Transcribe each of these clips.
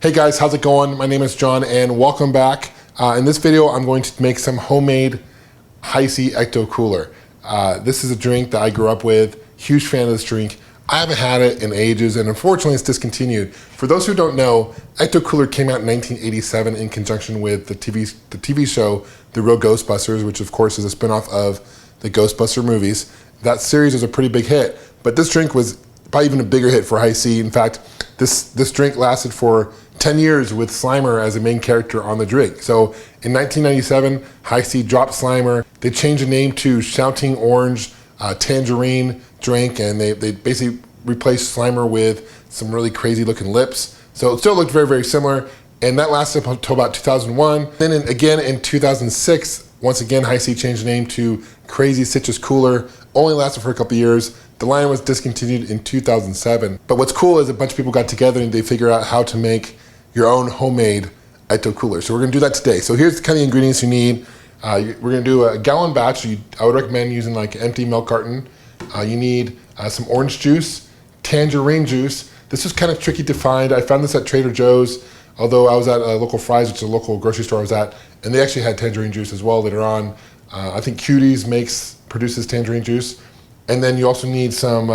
Hey guys, how's it going? My name is John and welcome back. In this video, I'm going to make some homemade Hi-C Ecto Cooler. This is a drink that I grew up with, huge fan of this drink. I haven't had it in ages and unfortunately it's discontinued. For those who don't know, Ecto Cooler came out in 1987 in conjunction with the TV show, The Real Ghostbusters, which of course is a spinoff of the Ghostbuster movies. That series was a pretty big hit, but this drink was probably even a bigger hit for Hi-C. In fact, this drink lasted for 10 years with Slimer as a main character on the drink. So in 1997, Hi-C dropped Slimer. They changed the name to Shouting Orange Tangerine drink, and they basically replaced Slimer with some really crazy looking lips. So it still looked very, very similar, and that lasted until about 2001. Then again in 2006, once again, Hi-C changed the name to Crazy Citrus Cooler. Only lasted for a couple years. The line was discontinued in 2007. But what's cool is a bunch of people got together and they figured out how to make your own homemade Ecto Cooler. So we're gonna do that today. So here's the kind of ingredients you need. We're gonna do a gallon batch. I would recommend using like an empty milk carton. You need some orange juice, tangerine juice. This is kind of tricky to find. I found this at Trader Joe's, although I was at local Fry's, which is a local grocery store I was at, and they actually had tangerine juice as well later on. I think Cuties produces tangerine juice. And then you also need some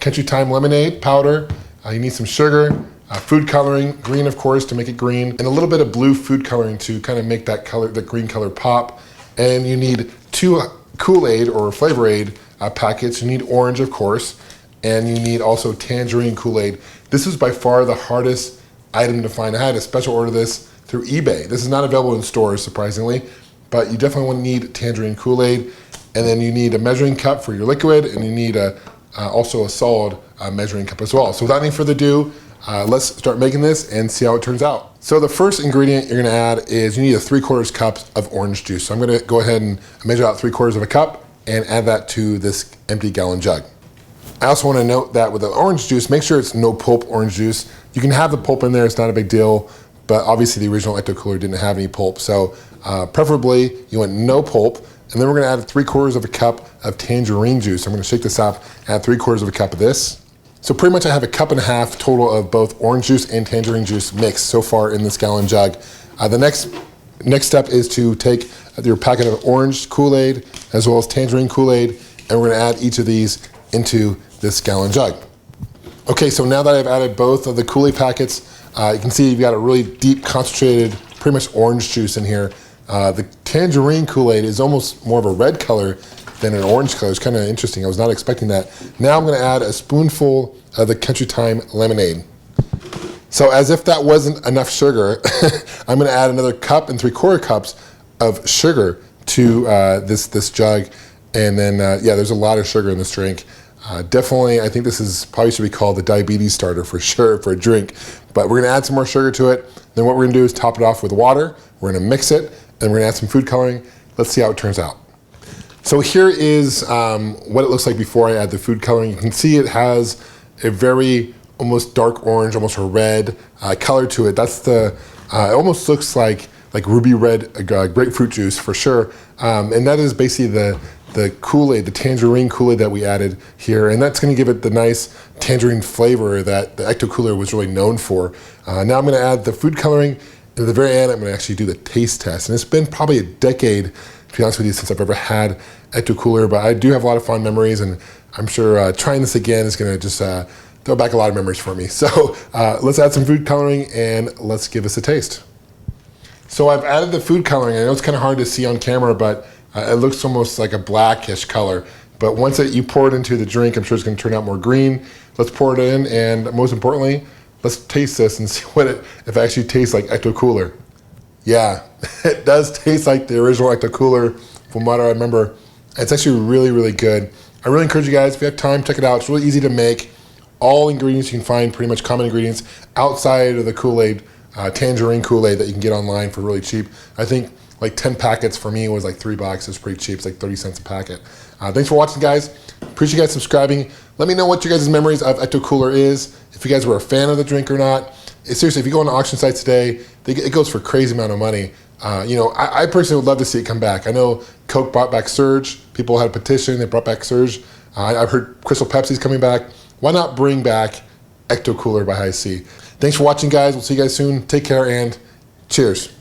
Countrytime Lemonade powder. You need some sugar, food coloring, green of course to make it green, and a little bit of blue food coloring to kind of make that color, the green color pop. And you need 2 Kool-Aid or Flavor Aid packets. You need orange of course, and you need also tangerine Kool-Aid. This is by far the hardest item to find. I had a special order this through eBay. This is not available in stores surprisingly, but you definitely want to need tangerine Kool-Aid. And then you need a measuring cup for your liquid, and you need also a solid measuring cup as well. So without any further ado, let's start making this and see how it turns out. So the first ingredient you're gonna add is you need a 3/4 cup of orange juice. So I'm gonna go ahead and measure out 3/4 of a cup and add that to this empty gallon jug. I also wanna note that with the orange juice, make sure it's no pulp orange juice. You can have the pulp in there, it's not a big deal, but obviously the original Ecto Cooler didn't have any pulp. So preferably you want no pulp. And then we're gonna add 3/4 of a cup of tangerine juice. I'm gonna shake this up, add 3/4 of a cup of this. So pretty much I have a 1.5 cups total of both orange juice and tangerine juice mixed so far in this gallon jug. The next step is to take your packet of orange Kool-Aid as well as tangerine Kool-Aid, and we're gonna add each of these into this gallon jug. Okay, so now that I've added both of the Kool-Aid packets, you can see you've got a really deep concentrated, pretty much orange juice in here. The tangerine Kool-Aid is almost more of a red color than an orange color. It's kind of interesting. I was not expecting that. Now I'm going to add a spoonful of the Countrytime Lemonade. So as if that wasn't enough sugar, I'm going to add another 1 and 3/4 cups of sugar to this jug. And then, yeah, there's a lot of sugar in this drink. Definitely, I think this is probably should be called the diabetes starter for sure for a drink. But we're going to add some more sugar to it. Then what we're going to do is top it off with water. We're going to mix it. And we're gonna add some food coloring. Let's see how it turns out. So here is what it looks like before I add the food coloring. You can see it has a very almost dark orange, almost a red color to it. That's it almost looks like ruby red grapefruit juice for sure. And that is basically the Kool-Aid, the tangerine Kool-Aid that we added here. And that's gonna give it the nice tangerine flavor that the Ecto Cooler was really known for. Now I'm gonna add the food coloring. And at the very end, I'm gonna actually do the taste test. And it's been probably a decade, to be honest with you, since I've ever had Ecto Cooler, but I do have a lot of fond memories, and I'm sure trying this again is gonna just throw back a lot of memories for me. So let's add some food coloring and let's give this a taste. So I've added the food coloring. I know it's kind of hard to see on camera, but it looks almost like a blackish color. But once you pour it into the drink, I'm sure it's gonna turn out more green. Let's pour it in, and most importantly, let's taste this and see if it actually tastes like Ecto Cooler. Yeah, it does taste like the original Ecto Cooler from what I remember. It's actually really, really good. I really encourage you guys, if you have time, check it out. It's really easy to make. All ingredients you can find, pretty much common ingredients, outside of the Kool-Aid, tangerine Kool-Aid that you can get online for really cheap. I think like 10 packets for me was like $3. It's pretty cheap, it's like 30 cents a packet. Thanks for watching, guys. Appreciate you guys subscribing. Let me know what your guys' memories of Ecto Cooler is, if you guys were a fan of the drink or not. Seriously, if you go on auction sites today, it goes for a crazy amount of money. You know, I personally would love to see it come back. I know Coke brought back Surge. People had a petition, they brought back Surge. I've heard Crystal Pepsi's coming back. Why not bring back Ecto Cooler by Hi-C. Thanks for watching, guys. We'll see you guys soon. Take care and cheers.